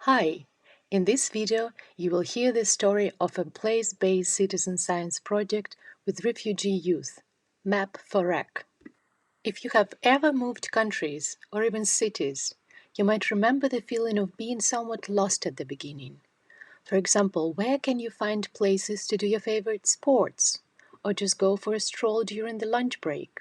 Hi! In this video, you will hear the story of a place-based citizen science project with refugee youth, Map for Rec. If you have ever moved countries or even cities, you might remember the feeling of being somewhat lost at the beginning. For example, where can you find places to do your favorite sports? Or just go for a stroll during the lunch break?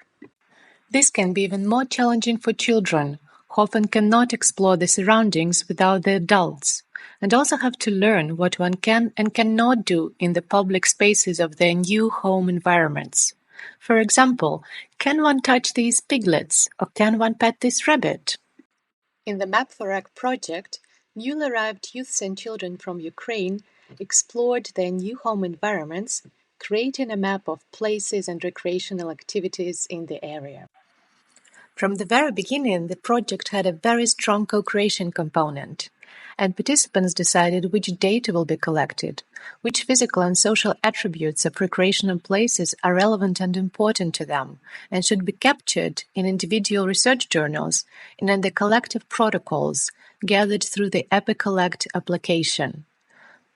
This can be even more challenging for children, who often cannot explore the surroundings without the adults, and also have to learn what one can and cannot do in the public spaces of their new home environments. For example, can one touch these piglets, or can one pet this rabbit? In the Map for Ag project, newly arrived youths and children from Ukraine explored their new home environments, creating a map of places and recreational activities in the area. From the very beginning, the project had a very strong co-creation component, and participants decided which data will be collected, which physical and social attributes of recreational places are relevant and important to them, and should be captured in individual research journals and in the collective protocols gathered through the EpiCollect application.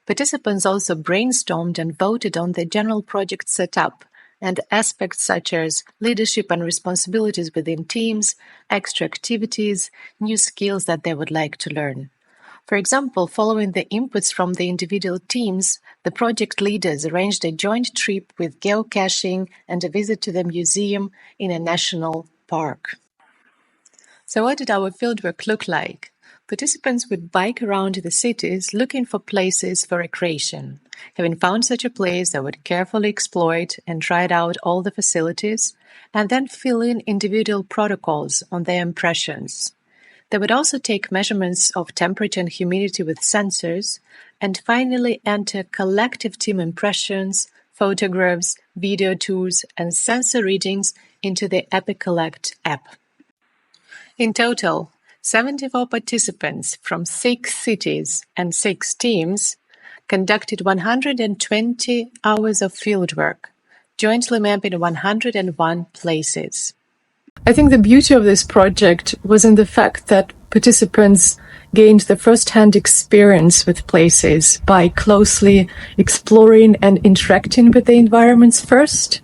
Participants also brainstormed and voted on the general project setup, and aspects such as leadership and responsibilities within teams, extra activities, new skills that they would like to learn. For example, following the inputs from the individual teams, the project leaders arranged a joint trip with geocaching and a visit to the museum in a national park. So what did our fieldwork look like? Participants would bike around the cities looking for places for recreation. Having found such a place, they would carefully explore it and try out all the facilities, and then fill in individual protocols on their impressions. They would also take measurements of temperature and humidity with sensors, and finally enter collective team impressions, photographs, video tours, and sensor readings into the EpiCollect app. In total, 74 participants from 6 cities and 6 teams conducted 120 hours of fieldwork, jointly mapping 101 places. I think the beauty of this project was in the fact that participants gained the first-hand experience with places by closely exploring and interacting with the environments first.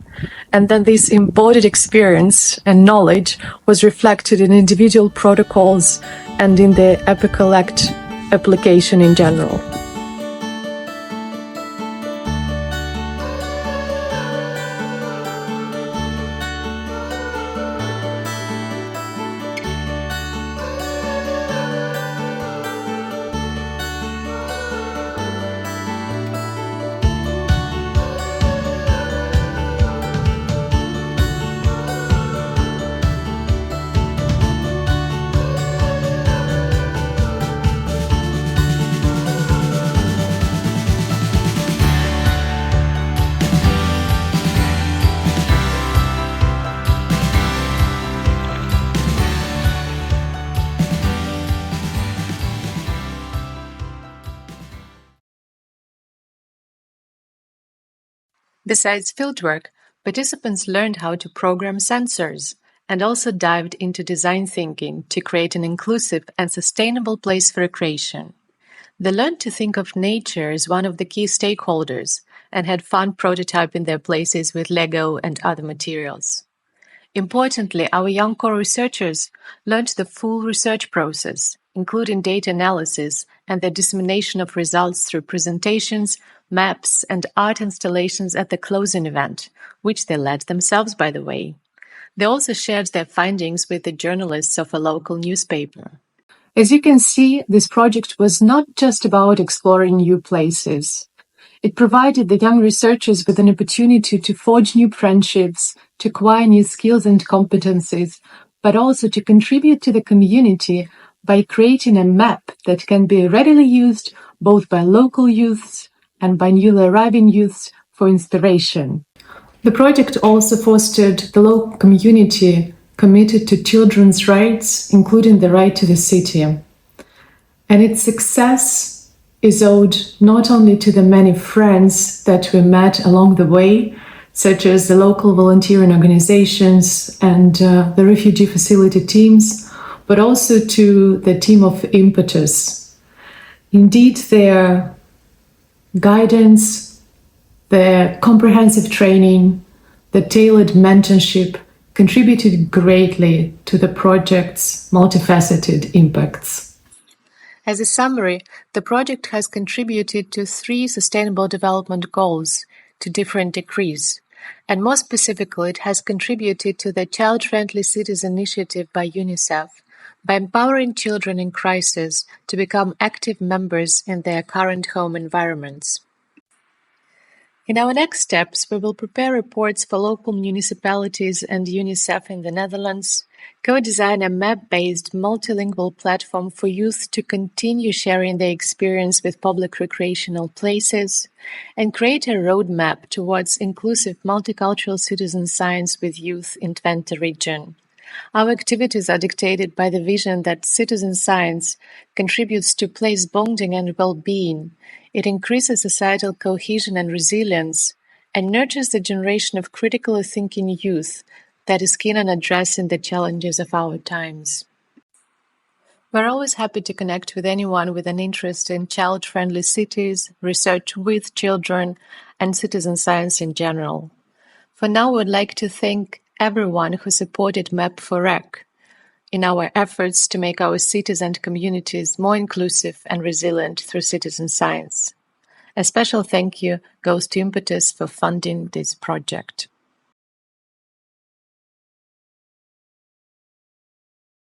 And then this embodied experience and knowledge was reflected in individual protocols and in the EpiCollect application in general. Besides fieldwork, participants learned how to program sensors and also dived into design thinking to create an inclusive and sustainable place for recreation. They learned to think of nature as one of the key stakeholders and had fun prototyping their places with Lego and other materials. Importantly, our young core researchers learned the full research process, including data analysis and the dissemination of results through presentations, maps, and art installations at the closing event, which they led themselves, by the way. They also shared their findings with the journalists of a local newspaper. As you can see, this project was not just about exploring new places. It provided the young researchers with an opportunity to forge new friendships, to acquire new skills and competencies, but also to contribute to the community by creating a map that can be readily used both by local youths and by newly arriving youths for inspiration. The project also fostered the local community committed to children's rights, including the right to the city. And its success is owed not only to the many friends that we met along the way, such as the local volunteering organizations and the refugee facility teams, but also to the team of IMPETUS. Indeed, their guidance, their comprehensive training, the tailored mentorship contributed greatly to the project's multifaceted impacts. As a summary, the project has contributed to 3 Sustainable Development Goals to different degrees, and more specifically, it has contributed to the Child-Friendly Cities initiative by UNICEF by empowering children in crisis to become active members in their current home environments. In our next steps, we will prepare reports for local municipalities and UNICEF in the Netherlands, co-design a map-based multilingual platform for youth to continue sharing their experience with public recreational places, and create a roadmap towards inclusive multicultural citizen science with youth in Twente region. Our activities are dictated by the vision that citizen science contributes to place bonding and well-being. It increases societal cohesion and resilience, and nurtures the generation of critically thinking youth that is keen on addressing the challenges of our times. We're always happy to connect with anyone with an interest in child-friendly cities, research with children, and citizen science in general. For now, we would like to thank everyone who supported MAP for REC in our efforts to make our cities and communities more inclusive and resilient through citizen science. A special thank you goes to IMPETUS for funding this project.